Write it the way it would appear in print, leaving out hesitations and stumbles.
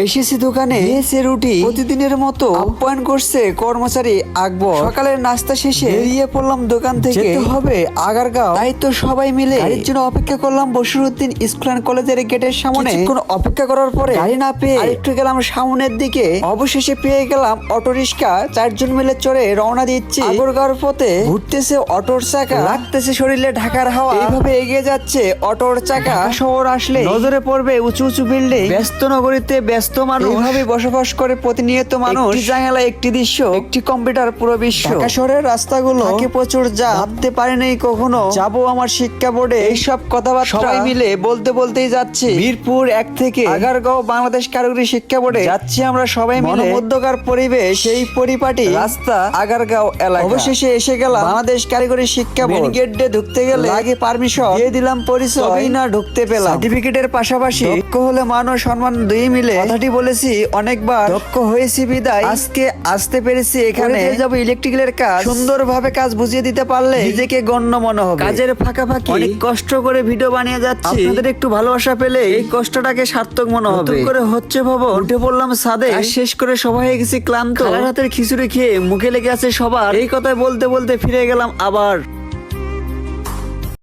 এসেছি দোকানে, এসে রুটি প্রতিদিনের মতো আপ্যায়ন করছে কর্মচারী আকবর। সকালের নাস্তা শেষে বেরিয়ে পড়লাম দোকান থেকে, যেতে হবে আগারগাঁও। তাই তো সবাই মিলে গাড়ির জন্য অপেক্ষা করলাম বসিরউদ্দিন স্কুল অ্যান্ড কলেজের গেটের সামনে। কিছুক্ষণ অপেক্ষা করার পরে গাড়ি না পেয়ে আরেকটু গেলাম সামনের দিকে, অবশেষে পেয়ে গেলাম অটো রিক্সা। 4 জন মিলে চড়ে রওনা দিচ্ছি। আগারগাঁওর পথে ঘুরতেছে অটোর চাকা, লাগতেছে শরীরে ঢাকার হাওয়া। এইভাবে এগিয়ে যাচ্ছে অটোর চাকা। শহর আসলে নজরে পড়বে উঁচু উঁচু বিল্ডিং, ব্যস্ত নগরীতে ব্যস্ত মানুষ, এইভাবে বসবাস করে প্রতিনিয়ত মানুষ। একটি জানালা, একটি দৃশ্য, একটি কম্পিউটার, পুরো বিশ্ব। ঢাকা শহরের রাস্তাগুলো থাকে প্রচুর জ্যাম, ভাবতে পারি নাই কখনো যাবো আমার শিক্ষা বোর্ডে। এইসব কথাবার্তা সবাই মিলে বলতেই যাচ্ছি। মিরপুর 1 থেকে আগারগাঁও বাংলাদেশ কারিগরি শিক্ষা বোর্ডে যাচ্ছি আমরা সবাই মিলে। মধ্যকার পরিবেশ, সেই পরিপাটি রাস্তা আগারগাঁও এলাকা। অবশেষে এসে গেলাম বাংলাদেশ কারিগরি শিক্ষা বোর্ড। গেট দিয়ে ঢুকতে গেলে আগে পারমিশন দিয়ে দিলাম, পরিচয় না ঢুকতে পেলাম। সার্টিফিকেটের পাশাপাশি দক্ষ হলে মানুষ সম্মান দুই মিলে কথাটি বলেছি অনেকবার। দক্ষ হয়েছি বিদায় আজকে আসতে পেরেছি এখানে। যাবো ইলেকট্রিক্যালের কাজ, সুন্দরভাবে কাজ বুঝিয়ে দিতে পারলে নিজেকে গণ্য মনে হবে। কাজের ফাঁকাফাঁকি অনেক কষ্ট করে ভিডিও বানিয়ে যাচ্ছি, আপনাদের একটু ভালোবাসা পেলে এই কষ্টটাকে সার্থক মনে হবে। নতুন করে হচ্ছে ভবন, উঠে পড়লাম ছাদে। শেষ করে সবাই হয়ে গেছি ক্লান্ত। হাতের খিচুড়ি খেয়ে মুখে লেগে আছে সবার। এই কথাই বলতে ফিরে গেলাম আবার